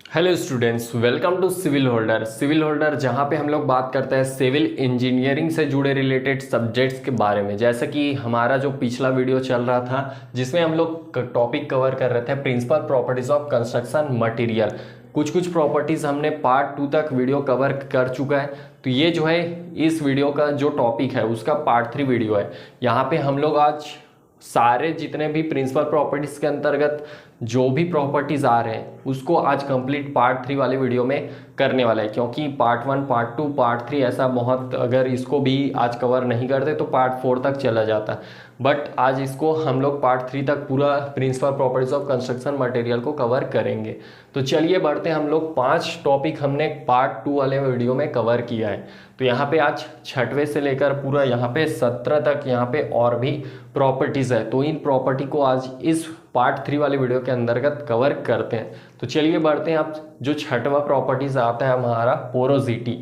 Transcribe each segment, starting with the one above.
Hello students, welcome to Civil Holder. Civil Holder जहाँ पे हम लोग बात करते हैं सिविल इंजीनियरिंग से जुड़े रिलेटेड सब्जेक्ट्स के बारे में। जैसे कि हमारा जो पिछला वीडियो चल रहा था जिसमें हम लोग टॉपिक कवर कर रहे थे principal properties of construction material. कुछ प्रॉपर्टीज हमने पार्ट 2 तक वीडियो कवर कर चुका है। तो ये जो है इस वीडियो का जो टॉपिक है उसका पार्ट 3 वीडियो है। यहाँ पे हम लोग आज सारे जितने भी प्रिंसिपल प्रॉपर्टीज के अंतर्गत जो भी प्रॉपर्टीज आ रहे हैं उसको आज कंप्लीट पार्ट 3 वाले वीडियो में करने वाला है, क्योंकि पार्ट 1 पार्ट 2 पार्ट 3 ऐसा बहुत, अगर इसको भी आज कवर नहीं करते तो पार्ट 4 तक चला जाता। बट आज इसको हम लोग पार्ट 3 तक पूरा principal properties of construction material को कवर करेंगे। तो चलिए बढ़ते हैं, हम लोग 5 टॉपिक हमने पार्ट 2 वाले वीडियो में कवर किया है। तो यहाँ पे आज 6वें से लेकर पूरा यहाँ पे 17 तक यहाँ पे और भी प्रॉपर्टीज है। तो इन प्रॉपर्टी को आज इस पार्ट 3 वाले वीडियो के अंतर्गत कवर करते हैं। तो चलिए बढ़ते हैं। आप जो 6वां प्रॉपर्टीज आता है हमारा पोरोसिटी।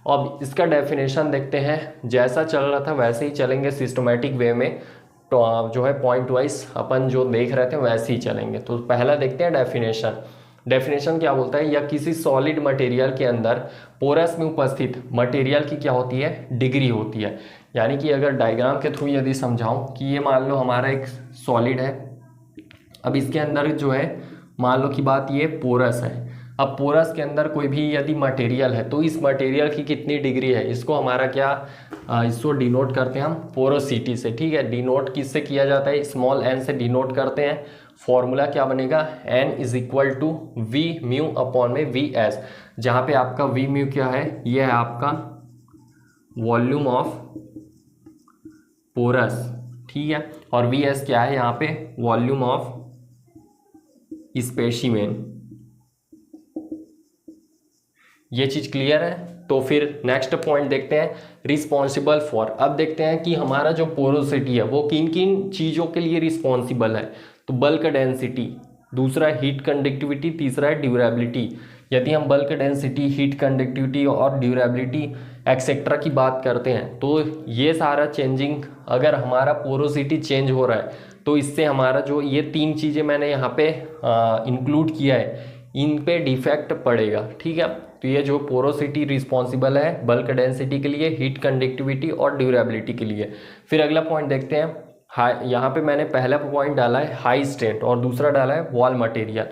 अब इसका डेफिनेशन देखते हैं। जैसा चल रहा था वैसे ही चलेंगे सिस्टमेटिक वे में, तो जो है पॉइंट वाइज अपन जो देख रहे थे वैसे ही चलेंगे। तो पहला देखते हैं डेफिनेशन। डेफिनेशन क्या बोलता है, या किसी सॉलिड मटेरियल के अंदर पोरस में उपस्थित मटेरियल की क्या होती है, डिग्री होती है। यानी कि अगर डायग्राम के थ्रू यदि समझाऊं कि ये मान लो हमारा एक सॉलिड है, अब इसके अंदर जो है मान लो की बात ये पोरस है। अब पोरस के अंदर कोई भी यदि मटेरियल है तो इस मटेरियल की कितनी डिग्री है, इसको हमारा क्या इसको डिनोट करते हैं हम पोरोसिटी से। ठीक है, डिनोट किससे किया जाता है, स्मॉल एन से डिनोट करते हैं। फॉर्मूला क्या बनेगा, n is equal to V mu upon में वी एस, जहाँ पे आपका वी म्यू क्या है, ये है आपका वॉल्यूम ऑफ पोरस। ठीक है, और वी एस क्या है यहाँ पे, वॉल्यूम ऑफ स्पेसिमेन। ये चीज क्लियर है। तो फिर नेक्स्ट पॉइंट देखते हैं, रिस्पॉन्सिबल फॉर। अब देखते हैं कि हमारा जो पोरोसिटी है वो किन किन चीज़ों के लिए रिस्पॉन्सिबल है। तो बल्क डेंसिटी, दूसरा हीट कंडक्टिविटी, तीसरा है ड्यूरेबिलिटी। यदि हम बल्क डेंसिटी, हीट कंडक्टिविटी और ड्यूरेबिलिटी एक्सेट्रा की बात करते हैं तो ये सारा चेंजिंग, अगर हमारा पोरोसिटी चेंज हो रहा है तो इससे हमारा जो ये 3 चीज़ें मैंने यहाँ पे इंक्लूड किया है, इन पे डिफेक्ट पड़ेगा। ठीक है, तो ये जो पोरोसिटी रिस्पॉन्सिबल है बल्क डेंसिटी के लिए, हीट कंडक्टिविटी और ड्यूरेबिलिटी के लिए। फिर अगला पॉइंट देखते हैं। हाई, यहाँ पे मैंने पहला पॉइंट डाला है हाई स्ट्रेंथ और दूसरा डाला है वॉल मटेरियल।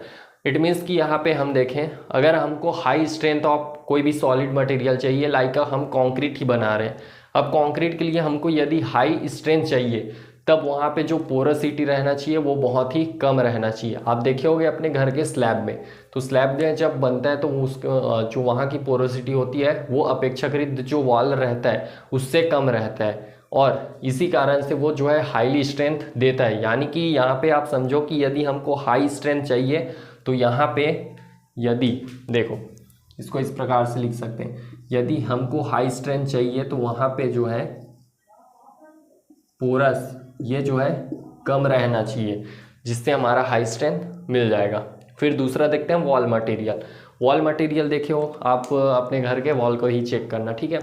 इट मीन्स कि यहाँ पे हम देखें, अगर हमको हाई स्ट्रेंथ ऑफ कोई भी सॉलिड मटेरियल चाहिए, लाइक हम कंक्रीट ही बना रहे हैं। अब कंक्रीट के लिए हमको यदि हाई स्ट्रेंथ चाहिए तब वहाँ पे जो पोरोसिटी रहना चाहिए वो बहुत ही कम रहना चाहिए। आप देखे होंगे अपने घर के स्लैब में, तो स्लैब में जब बनता है तो उसका जो वहाँ की पोरोसिटी होती है वो अपेक्षाकृत जो वॉल रहता है उससे कम रहता है, और इसी कारण से वो जो है हाईली स्ट्रेंथ देता है। यानी कि यहाँ पे आप समझो कि यदि हमको हाई स्ट्रेंथ चाहिए तो यहाँ पे यदि देखो, इसको इस प्रकार से लिख सकते हैं, यदि हमको हाई स्ट्रेंथ चाहिए तो वहाँ पे जो है पोरस ये जो है कम रहना चाहिए, जिससे हमारा हाई स्ट्रेंथ मिल जाएगा। फिर दूसरा देखते हैं वॉल मटेरियल। वॉल मटेरियल देखे हो आप अपने घर के वॉल को ही चेक करना। ठीक है,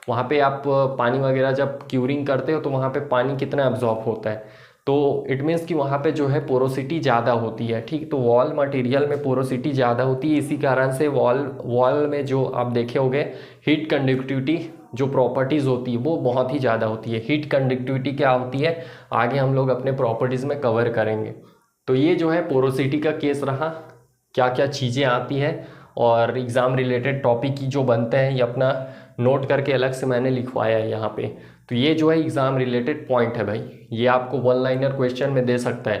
वहाँ पे आप पानी वगैरह जब क्यूरिंग करते हो तो वहाँ पे पानी कितना एब्जॉर्ब होता है, तो इट मीन्स कि वहाँ पे जो है पोरोसिटी ज़्यादा होती है। ठीक, तो वॉल मटेरियल में पोरोसिटी ज़्यादा होती है, इसी कारण से वॉल में जो आप देखे होंगे हीट कंडक्टिविटी जो प्रॉपर्टीज़ होती है वो बहुत ही ज़्यादा होती है। हीट कंडक्टिविटी क्या होती है आगे हम लोग अपने प्रॉपर्टीज़ में कवर करेंगे। तो ये जो है पोरोसिटी का केस रहा, क्या क्या चीज़ें आती हैं और एग्ज़ाम रिलेटेड टॉपिक की जो बनते हैं ये अपना नोट करके अलग से मैंने लिखवाया है यहाँ पे। तो ये जो है एग्ज़ाम रिलेटेड पॉइंट है भाई, ये आपको 1 लाइनर क्वेश्चन में दे सकता है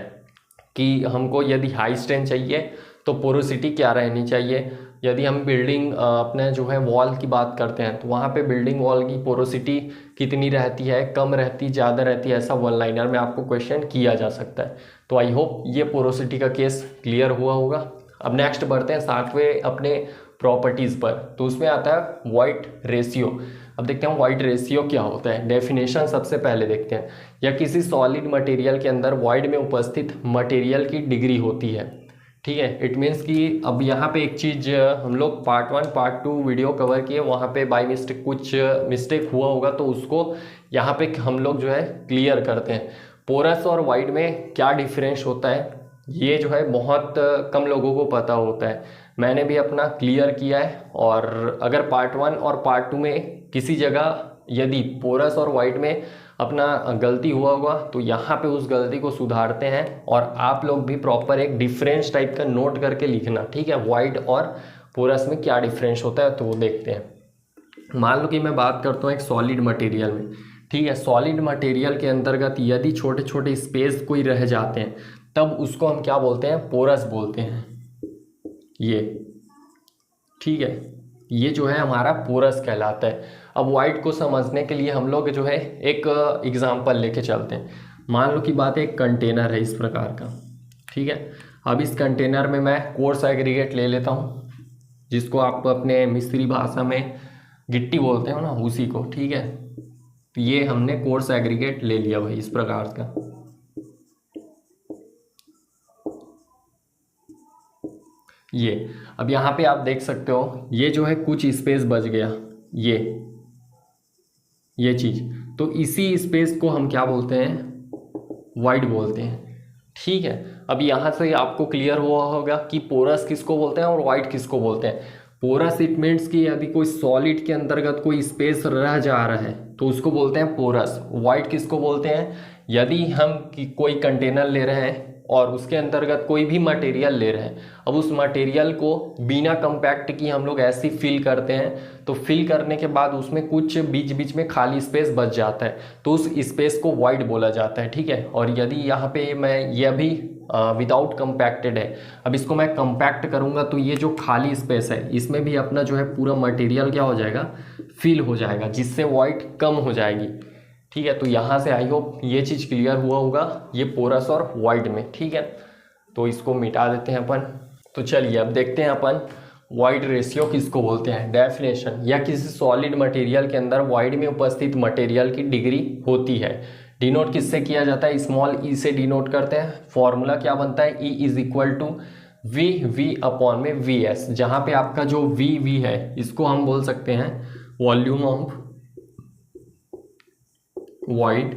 कि हमको यदि हाई स्ट्रेंथ चाहिए तो पोरोसिटी क्या रहनी चाहिए। यदि हम बिल्डिंग अपने जो है वॉल की बात करते हैं तो वहाँ पे बिल्डिंग वॉल की पोरोसिटी कितनी रहती है, कम रहती, ज़्यादा रहती है, ऐसा 1 लाइनर में आपको क्वेश्चन किया जा सकता है। तो आई होप ये पोरोसिटी का केस क्लियर हुआ होगा। अब नेक्स्ट बढ़ते हैं 7वें अपने प्रॉपर्टीज़ पर। तो उसमें आता है वॉइड रेशियो। अब देखते हैं वॉइड रेशियो क्या होता है। डेफिनेशन सबसे पहले देखते हैं, या किसी सॉलिड मटेरियल के अंदर वॉइड में उपस्थित मटेरियल की डिग्री होती है। ठीक है, इट मीन्स कि अब यहाँ पे एक चीज़ हम लोग पार्ट 1 पार्ट 2 वीडियो कवर किए, वहाँ पे बाय मिस्टेक कुछ मिस्टेक हुआ होगा तो उसको यहाँ पे हम लोग जो है क्लियर करते हैं। पोरस और वाइड में क्या डिफरेंस होता है ये जो है बहुत कम लोगों को पता होता है। मैंने भी अपना क्लियर किया है। और अगर पार्ट 1 और पार्ट 2 में किसी जगह यदि पोरस और वाइड में अपना गलती हुआ होगा तो यहाँ पे उस गलती को सुधारते हैं। और आप लोग भी प्रॉपर एक डिफरेंस टाइप का नोट करके लिखना, ठीक है, वाइड और पोरस में क्या डिफरेंस होता है तो वो देखते हैं। मान लो कि मैं बात करता हूँ एक सॉलिड मटेरियल में, ठीक है। सॉलिड मटेरियल के अंतर्गत यदि छोटे छोटे स्पेस कोई रह जाते हैं तब उसको हम क्या बोलते हैं, पोरस बोलते हैं। ये ठीक है, ये जो है हमारा पोरस कहलाता है। अब वाइड को समझने के लिए हम लोग जो है एक एग्जांपल लेके चलते हैं। मान लो कि बात एक कंटेनर है इस प्रकार का, ठीक है। अब इस कंटेनर में मैं कोर्स एग्रीगेट ले लेता हूँ, जिसको आप अपने मिस्त्री भाषा में गिट्टी बोलते हो ना, उसी को, ठीक है। तो ये हमने कोर्स एग्रीगेट ले लिया भाई इस प्रकार का। ये अब यहाँ पे आप देख सकते हो ये जो है कुछ स्पेस बच गया, ये चीज़, तो इसी स्पेस को हम क्या बोलते हैं, वाइड बोलते हैं, ठीक है। अब यहाँ से आपको क्लियर हुआ होगा कि पोरस किसको बोलते हैं और वाइड किसको बोलते हैं। पोरस इट मीन्स कि यदि कोई सॉलिड के अंतर्गत कोई स्पेस रह जा रहा है तो उसको बोलते हैं पोरस। वाइड किसको बोलते हैं, यदि हम कोई कंटेनर ले रहे हैं और उसके अंतर्गत कोई भी मटेरियल ले रहे हैं, अब उस मटेरियल को बिना कंपैक्ट की हम लोग ऐसे फिल करते हैं, तो फिल करने के बाद उसमें कुछ बीच बीच में खाली स्पेस बच जाता है तो उस स्पेस को वाइड बोला जाता है, ठीक है। और यदि यहाँ पे मैं ये अभी विदाउट कंपैक्टेड है, अब इसको मैं कंपैक्ट करूँगा तो ये जो खाली स्पेस है इसमें भी अपना जो है पूरा मटेरियल क्या हो जाएगा, फिल हो जाएगा, जिससे वाइड कम हो जाएगी, ठीक है। तो यहाँ से आई होप ये चीज़ क्लियर हुआ होगा, ये पोरस और वाइड में, ठीक है। तो इसको मिटा देते हैं अपन। तो चलिए अब देखते हैं अपन वाइड रेशियो किसको बोलते हैं। डेफिनेशन, या किसी सॉलिड मटेरियल के अंदर वाइड में उपस्थित मटेरियल की डिग्री होती है। डिनोट किससे किया जाता है, स्मॉल ई से डिनोट करते हैं। फॉर्मूला क्या बनता है, E is equal to V upon में वी एस, जहाँ पे आपका जो वी है इसको हम बोल सकते हैं वॉल्यूम ऑफ वाइड,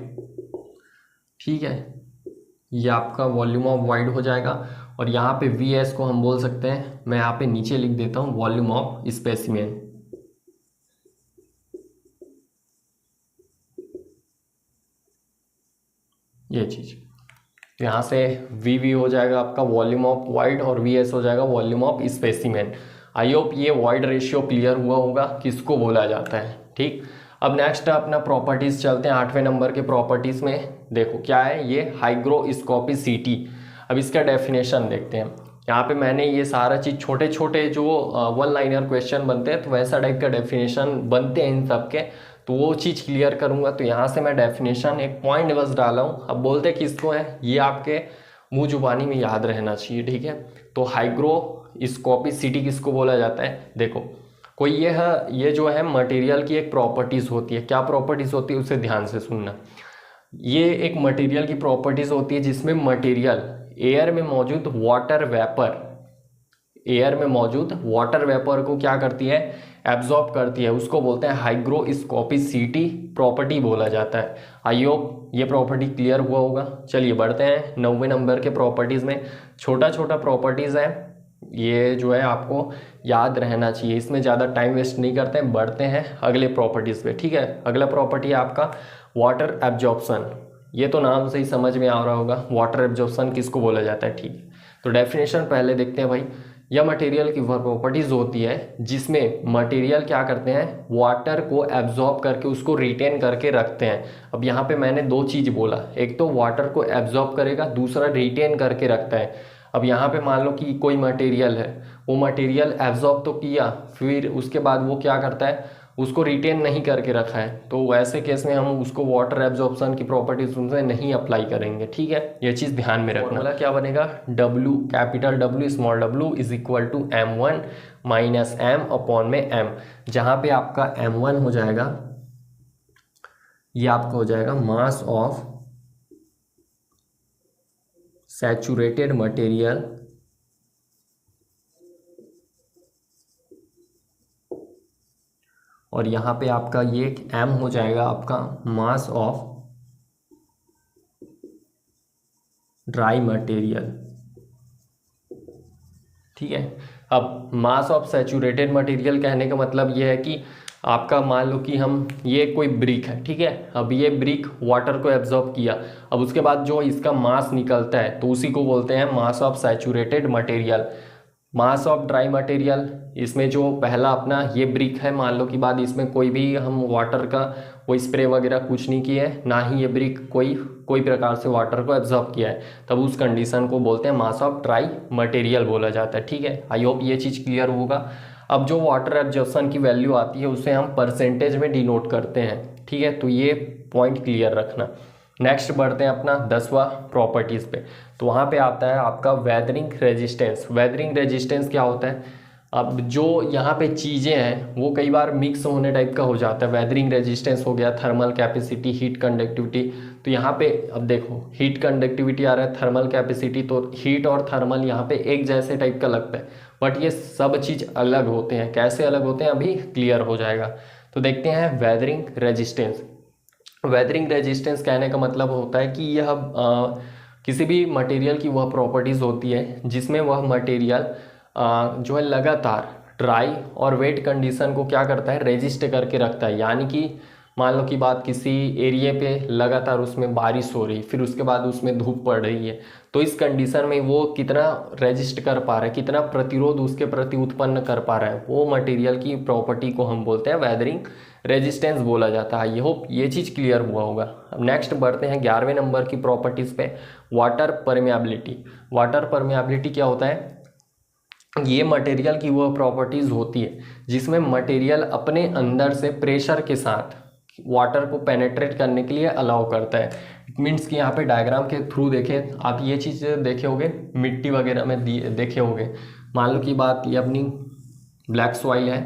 ठीक है। ये आपका वॉल्यूम ऑफ वाइड हो जाएगा। और यहाँ पे वी एस को हम बोल सकते हैं, मैं यहाँ पे नीचे लिख देता हूँ, वॉल्यूम ऑफ स्पेसिमेन। ये चीज यहाँ से वी हो जाएगा आपका वॉल्यूम ऑफ वाइड और वी एस हो जाएगा volume of specimen. I hope ये वाइड रेशियो क्लियर हुआ होगा किसको बोला जाता है, ठीक। अब नेक्स्ट अपना प्रॉपर्टीज चलते हैं, 8वें नंबर के प्रॉपर्टीज में। देखो क्या है ये, हाइग्रोस्कोपिसिटी। अब इसका डेफिनेशन देखते हैं। यहाँ पे मैंने ये सारा चीज़ छोटे छोटे जो 1 लाइनर क्वेश्चन बनते हैं तो वैसा टाइप का डेफिनेशन बनते हैं इन सब के, तो वो चीज़ क्लियर करूँगा। तो यहाँ से मैं डेफिनेशन एक पॉइंट बस डाला हूँ। अब बोलते किसको है, ये आपके मुँह जुबानी में याद रहना चाहिए, ठीक है। तो हाइग्रोस्कोपिसिटी किसको बोला जाता है, देखो कोई ये जो है मटेरियल की एक प्रॉपर्टीज़ होती है। क्या प्रॉपर्टीज़ होती है उसे ध्यान से सुनना। ये एक मटेरियल की प्रॉपर्टीज़ होती है जिसमें मटेरियल एयर में मौजूद वाटर वेपर को क्या करती है, एब्जॉर्ब करती है, उसको बोलते हैं हाइग्रोस्कोपिसिटी प्रॉपर्टी बोला जाता है। आई होप ये प्रॉपर्टी क्लियर हुआ होगा। चलिए बढ़ते हैं 9वें नंबर के प्रॉपर्टीज़ में। छोटा छोटा प्रॉपर्टीज़ है, ये जो है आपको याद रहना चाहिए, इसमें ज़्यादा टाइम वेस्ट नहीं करते हैं, बढ़ते हैं अगले प्रॉपर्टीज़ पे, ठीक है। अगला प्रॉपर्टी है आपका वाटर एब्जॉर्प्शन। ये तो नाम से ही समझ में आ रहा होगा वाटर एब्जॉर्प्शन किसको बोला जाता है, ठीक है। तो डेफिनेशन पहले देखते हैं भाई। यह मटेरियल की वह प्रॉपर्टीज़ होती है जिसमें मटेरियल क्या करते हैं, वाटर को एब्जॉर्ब करके उसको रिटेन करके रखते हैं। अब यहाँ पे मैंने 2 चीज़ बोला, एक तो वाटर को एब्जॉर्ब करेगा, दूसरा रिटेन करके रखता है। अब यहाँ पे मान लो कि कोई मटेरियल है, वो मटेरियल एब्जॉर्ब तो किया, फिर उसके बाद वो क्या करता है, उसको रिटेन नहीं करके रखा है, तो वैसे केस में हम उसको वाटर एब्जॉर्प्शन की प्रॉपर्टीज उनसे नहीं अप्लाई करेंगे, ठीक है। ये चीज़ ध्यान में रखना। फॉर्मूला क्या बनेगा, W capital W small w is equal to M1 minus M upon में M, जहाँ पे आपका M1 हो जाएगा, ये आपका हो जाएगा मास ऑफ सैचुरेटेड मटेरियल और यहाँ पे आपका ये M हो जाएगा आपका मास ऑफ ड्राई मटेरियल, ठीक है। अब मास ऑफ सैचुरेटेड मटेरियल कहने का मतलब ये है कि आपका मान लो कि हम ये कोई ब्रिक है, ठीक है। अब ये ब्रिक वाटर को एब्जॉर्ब किया, अब उसके बाद जो इसका मास निकलता है तो उसी को बोलते हैं mass of saturated material. Mass of dry material, इसमें जो पहला अपना ये ब्रिक है, मान लो कि बाद इसमें कोई भी हम वाटर का कोई स्प्रे वगैरह कुछ नहीं किया है, ना ही ये ब्रिक कोई प्रकार से वाटर को एब्जॉर्ब किया है, तब उस कंडीशन को बोलते हैं मास ऑफ ड्राई मटेरियल बोला जाता है, ठीक है। आई होप ये चीज़ क्लियर होगा। अब जो वाटर एब्जॉर्प्शन की वैल्यू आती है उसे हम परसेंटेज में डिनोट करते हैं, ठीक है, तो ये पॉइंट क्लियर रखना। नेक्स्ट बढ़ते हैं अपना 10वां प्रॉपर्टीज़ पे। तो वहाँ पे आता है आपका वेदरिंग रेजिस्टेंस। वेदरिंग रेजिस्टेंस क्या होता है? अब जो यहाँ पे चीज़ें हैं वो कई बार मिक्स होने टाइप का हो जाता है। वेदरिंग रेजिस्टेंस हो गया, थर्मल कैपेसिटी, हीट कंडक्टिविटी। तो यहाँ पे अब देखो हीट कंडक्टिविटी आ रहा है, थर्मल कैपेसिटी, तो हीट और थर्मल यहाँ पे एक जैसे टाइप का लगता है, बट ये सब चीज़ अलग होते हैं। कैसे अलग होते हैं अभी क्लियर हो जाएगा। तो देखते हैं वेदरिंग रेजिस्टेंस। वेदरिंग रेजिस्टेंस कहने का मतलब होता है कि यह किसी भी मटेरियल की वह प्रॉपर्टीज़ होती है जिसमें वह मटेरियल जो है लगातार ड्राई और वेट कंडीशन को क्या करता है, रेजिस्ट करके रखता है। यानी कि मान लो कि बात किसी एरिया पे लगातार उसमें बारिश हो रही, फिर उसके बाद उसमें धूप पड़ रही है, तो इस कंडीशन में वो कितना रेजिस्ट कर पा रहा है, कितना प्रतिरोध उसके प्रति उत्पन्न कर पा रहा है, वो मटेरियल की प्रॉपर्टी को हम बोलते हैं वेदरिंग रेजिस्टेंस बोला जाता है। ये होप ये चीज़ क्लियर हुआ होगा। अब नेक्स्ट बढ़ते हैं 11वें नंबर की प्रॉपर्टीज़ पे, वाटर परमेबिलिटी। वाटर परमेबिलिटी क्या होता है? ये मटेरियल की वह प्रॉपर्टीज़ होती है जिसमें मटेरियल अपने अंदर से प्रेशर के साथ वाटर को पेनेट्रेट करने के लिए अलाउ करता है। इट मीन्स कि यहाँ पे डायग्राम के थ्रू देखें आप, ये चीज़ देखे होंगे मिट्टी वगैरह में देखे होंगे। मान लो कि बात ये अपनी ब्लैक सॉइल है।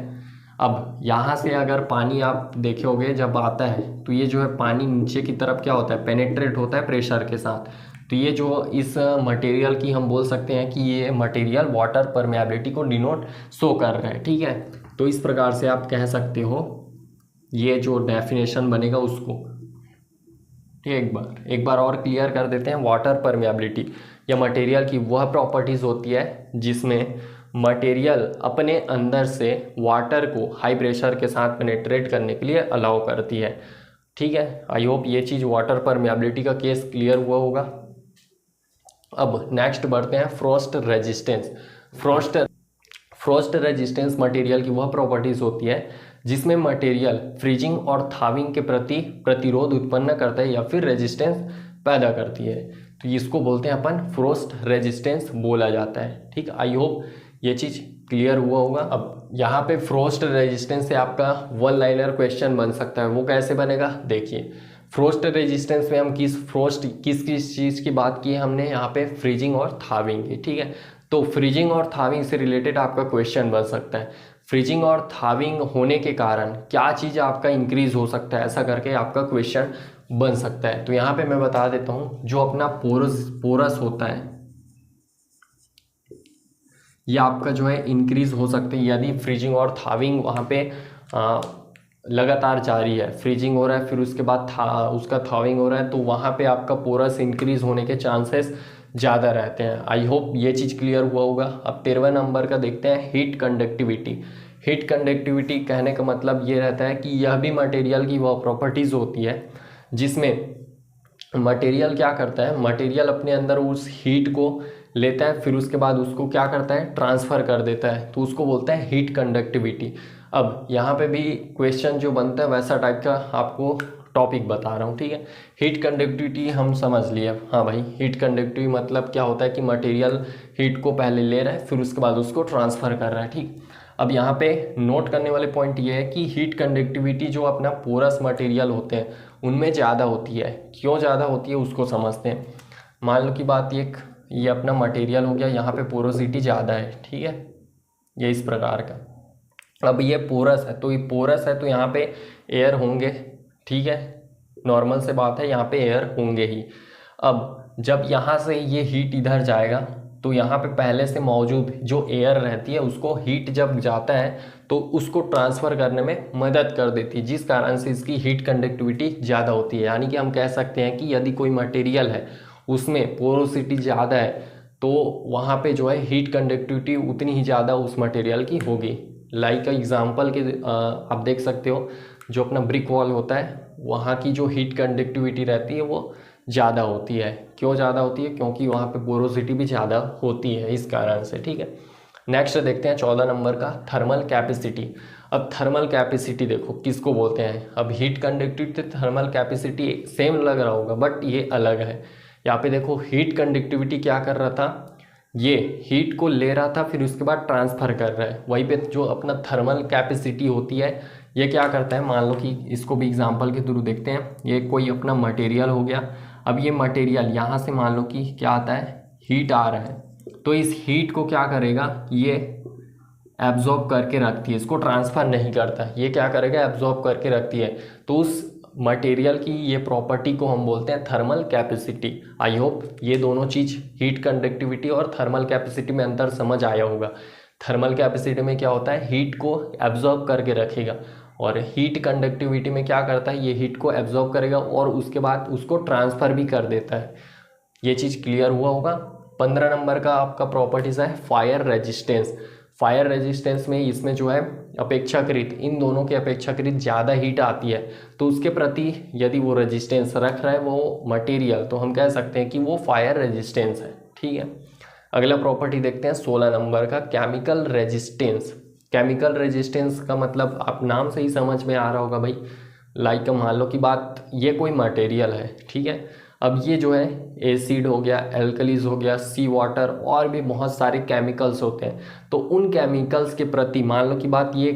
अब यहाँ से अगर पानी आप देखे होंगे जब आता है तो ये जो है पानी नीचे की तरफ क्या होता है, पेनेट्रेट होता है प्रेशर के साथ। तो ये जो इस मटेरियल की हम बोल सकते हैं कि ये मटेरियल वाटर परमेबिलिटी को डिनोट शो कर रहा है, ठीक है। तो इस प्रकार से आप कह सकते हो, ये जो डेफिनेशन बनेगा उसको, ठीक है। एक बार और क्लियर कर देते हैं। वाटर परमेबिलिटी या मटेरियल की वह प्रॉपर्टीज़ होती है जिसमें मटेरियल अपने अंदर से वाटर को हाई प्रेशर के साथ पेनेट्रेट करने के लिए अलाउ करती है, ठीक है। आई होप ये चीज़ वाटर परमेबिलिटी का केस क्लियर हुआ होगा। अब नेक्स्ट बढ़ते हैं Frost resistance. Frost resistance material की वह प्रॉपर्टीज़ होती है जिसमें मटेरियल फ्रीजिंग और थाविंग के प्रति प्रतिरोध उत्पन्न करता है या फिर रेजिस्टेंस पैदा करती है, तो इसको बोलते हैं अपन फ्रॉस्ट रेजिस्टेंस बोला जाता है, ठीक। आई होप ये चीज़ क्लियर हुआ होगा। अब यहाँ पे फ्रॉस्ट रेजिस्टेंस से आपका वन लाइनर क्वेश्चन बन सकता है, वो कैसे बनेगा देखिए। फ्रॉस्ट रेजिस्टेंस में हम किस चीज़ की बात की है हमने यहाँ पे, फ्रीजिंग और थाविंग की, ठीक है। तो फ्रीजिंग और थाविंग से रिलेटेड आपका क्वेश्चन बन सकता है। फ्रीजिंग और थाविंग होने के कारण क्या चीज़ आपका इंक्रीज हो सकता है, ऐसा करके आपका क्वेश्चन बन सकता है। तो यहाँ पे मैं बता देता हूँ, जो अपना पोरस होता है ये आपका जो है इंक्रीज हो सकते हैं यदि फ्रीजिंग और थाविंग वहाँ पे लगातार जारी है। फ्रीजिंग हो रहा है फिर उसके बाद उसका थाविंग हो रहा है, तो वहाँ पे आपका पोरस इंक्रीज होने के चांसेस ज़्यादा रहते हैं। आई होप ये चीज़ क्लियर हुआ होगा। अब 13वें नंबर का देखते हैं हीट कंडक्टिविटी। हीट कंडक्टिविटी कहने का मतलब ये रहता है कि यह भी मटेरियल की वह प्रॉपर्टीज़ होती है जिसमें मटेरियल क्या करता है, मटेरियल अपने अंदर उस हीट को लेता है फिर उसके बाद उसको क्या करता है, ट्रांसफ़र कर देता है, तो उसको बोलते हैं हीट कंडक्टिविटी। अब यहाँ पे भी क्वेश्चन जो बनता है वैसा टाइप का आपको टॉपिक बता रहा हूँ, ठीक है। हीट कंडक्टिविटी हम समझ लिए। हाँ भाई, हीट कंडक्टिविटी मतलब क्या होता है कि मटेरियल हीट को पहले ले रहा है फिर उसके बाद उसको ट्रांसफ़र कर रहा है, ठीक। अब यहाँ पे नोट करने वाले पॉइंट ये है कि हीट कंडक्टिविटी जो अपना पोरस मटेरियल होते हैं उनमें ज़्यादा होती है। क्यों ज़्यादा होती है उसको समझते हैं। मान लो कि बात ये अपना मटेरियल हो गया, यहाँ पे पोरोसिटी ज़्यादा है, ठीक है, ये इस प्रकार का। अब ये पोरस है तो यहाँ पे एयर होंगे, ठीक है, नॉर्मल से बात है, यहाँ पे एयर होंगे ही। अब जब यहाँ से ये हीट इधर जाएगा तो यहाँ पे पहले से मौजूद जो एयर रहती है उसको हीट जब जाता है तो उसको ट्रांसफ़र करने में मदद कर देती है, जिस कारण से इसकी हीट कंडक्टिविटी ज़्यादा होती है। यानी कि हम कह सकते हैं कि यदि कोई मटेरियल है उसमें पोरोसिटी ज़्यादा है तो वहाँ पे जो है हीट कंडक्टिविटी उतनी ही ज़्यादा उस मटेरियल की होगी। लाइक एग्जांपल के आप देख सकते हो, जो अपना ब्रिक वॉल होता है वहाँ की जो हीट कंडक्टिविटी रहती है वो ज़्यादा होती है। क्यों ज़्यादा होती है? क्योंकि वहाँ पे पोरोसिटी भी ज़्यादा होती है, इस कारण से। ठीक है, नेक्स्ट देखते हैं 14 नंबर का, थर्मल कैपेसिटी। अब थर्मल कैपेसिटी देखो किसको बोलते हैं। अब heat conductivity thermal capacity same लग रहा होगा, बट ये अलग है। यहाँ पे देखो हीट कंडक्टिविटी क्या कर रहा था, ये हीट को ले रहा था फिर उसके बाद ट्रांसफ़र कर रहा है। वहीं पे जो अपना थर्मल कैपेसिटी होती है ये क्या करता है, मान लो कि इसको भी एग्जांपल के थ्रू देखते हैं। ये कोई अपना मटेरियल हो गया। अब ये मटेरियल यहाँ से मान लो कि क्या आता है, हीट आ रहा है, तो इस हीट को क्या करेगा, ये एब्जॉर्ब करके रखती है, इसको ट्रांसफ़र नहीं करता। ये क्या करेगा, एब्जॉर्ब करके रखती है। तो उस मटेरियल की ये प्रॉपर्टी को हम बोलते हैं थर्मल कैपेसिटी। आई होप ये दोनों चीज़, हीट कंडक्टिविटी और थर्मल कैपेसिटी में अंतर समझ आया होगा। थर्मल कैपेसिटी में क्या होता है, हीट को एब्जॉर्ब करके रखेगा, और हीट कंडक्टिविटी में क्या करता है, ये हीट को एब्जॉर्ब करेगा और उसके बाद उसको ट्रांसफ़र भी कर देता है। ये चीज़ क्लियर हुआ होगा। 15 नंबर का आपका प्रॉपर्टीज़ है फायर रेजिस्टेंस। फायर रेजिस्टेंस में इसमें जो है अपेक्षाकृत, इन दोनों के अपेक्षाकृत ज़्यादा हीट आती है, तो उसके प्रति यदि वो रेजिस्टेंस रख रहा है वो मटेरियल, तो हम कह सकते हैं कि वो फायर रेजिस्टेंस है। ठीक है, अगला प्रॉपर्टी देखते हैं 16 नंबर का, केमिकल रेजिस्टेंस। केमिकल रेजिस्टेंस का मतलब आप नाम से ही समझ में आ रहा होगा भाई। लाइक मान लो कि बात, ये कोई मटेरियल है, ठीक है। अब ये जो है एसिड हो गया, एल्कलीज हो गया, सी वाटर, और भी बहुत सारे केमिकल्स होते हैं। तो उन केमिकल्स के प्रति, मान लो कि बात ये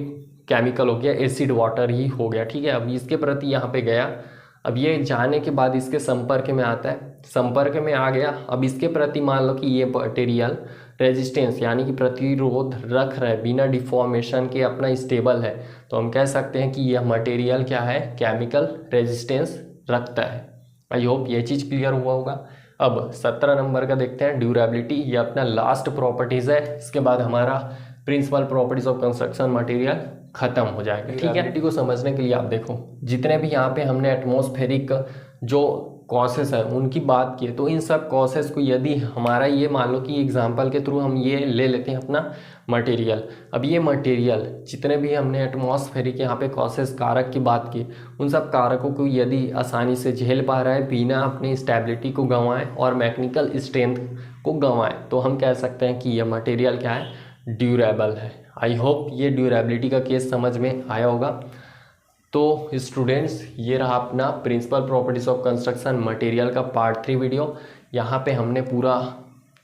केमिकल हो गया, एसिड वाटर ही हो गया, ठीक है। अब इसके प्रति यहाँ पे गया, अब ये जाने के बाद इसके संपर्क में आता है, संपर्क में आ गया। अब इसके प्रति मान लो कि ये मटेरियल रेजिस्टेंस यानी कि प्रतिरोध रख रहा है, बिना डिफॉर्मेशन के अपना स्टेबल है, तो हम कह सकते हैं कि यह मटेरियल क्या है, केमिकल रेजिस्टेंस रखता है। आई होप ये चीज़ क्लियर हुआ होगा। अब 17 नंबर का देखते हैं, ड्यूरेबिलिटी। ये अपना लास्ट प्रॉपर्टीज़ है, इसके बाद हमारा principal properties of construction material खत्म हो जाएगा। ठीक है, ड्यूरेबिलिटी को समझने के लिए आप देखो, जितने भी यहाँ पे हमने एटमॉस्फेरिक जो कॉसेस है उनकी बात की है, तो इन सब कॉसेस को यदि हमारा ये मान लो कि एग्जांपल के थ्रू हम ये ले लेते हैं अपना मटेरियल। अब ये मटेरियल जितने भी हमने एटमॉस्फेरिक यहाँ पे कॉसेस कारक की बात की, उन सब कारकों को यदि आसानी से झेल पा रहा है बिना अपनी स्टेबिलिटी को गंवाए और मैकेनिकल स्ट्रेंथ को गंवाए, तो हम कह सकते हैं कि यह मटेरियल क्या है, ड्यूरेबल है। आई होप ये ड्यूरेबिलिटी का केस समझ में आया होगा। तो स्टूडेंट्स, ये रहा अपना principal properties of construction material का पार्ट 3 वीडियो। यहाँ पे हमने पूरा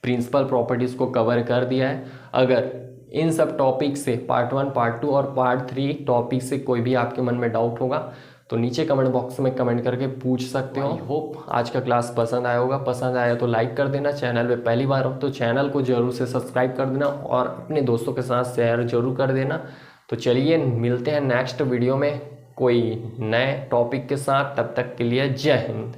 प्रिंसिपल प्रॉपर्टीज़ को कवर कर दिया है। अगर इन सब टॉपिक से पार्ट 1, पार्ट 2 और पार्ट 3 टॉपिक से कोई भी आपके मन में डाउट होगा तो नीचे कमेंट बॉक्स में कमेंट करके पूछ सकते हो। होप आज का क्लास पसंद आया होगा। पसंद आया तो लाइक कर देना, चैनल पे पहली बार हो तो चैनल को जरूर से सब्सक्राइब कर देना और अपने दोस्तों के साथ शेयर जरूर कर देना। तो चलिए मिलते हैं नेक्स्ट वीडियो में कोई नए टॉपिक के साथ, तब तक के लिए जय हिंद।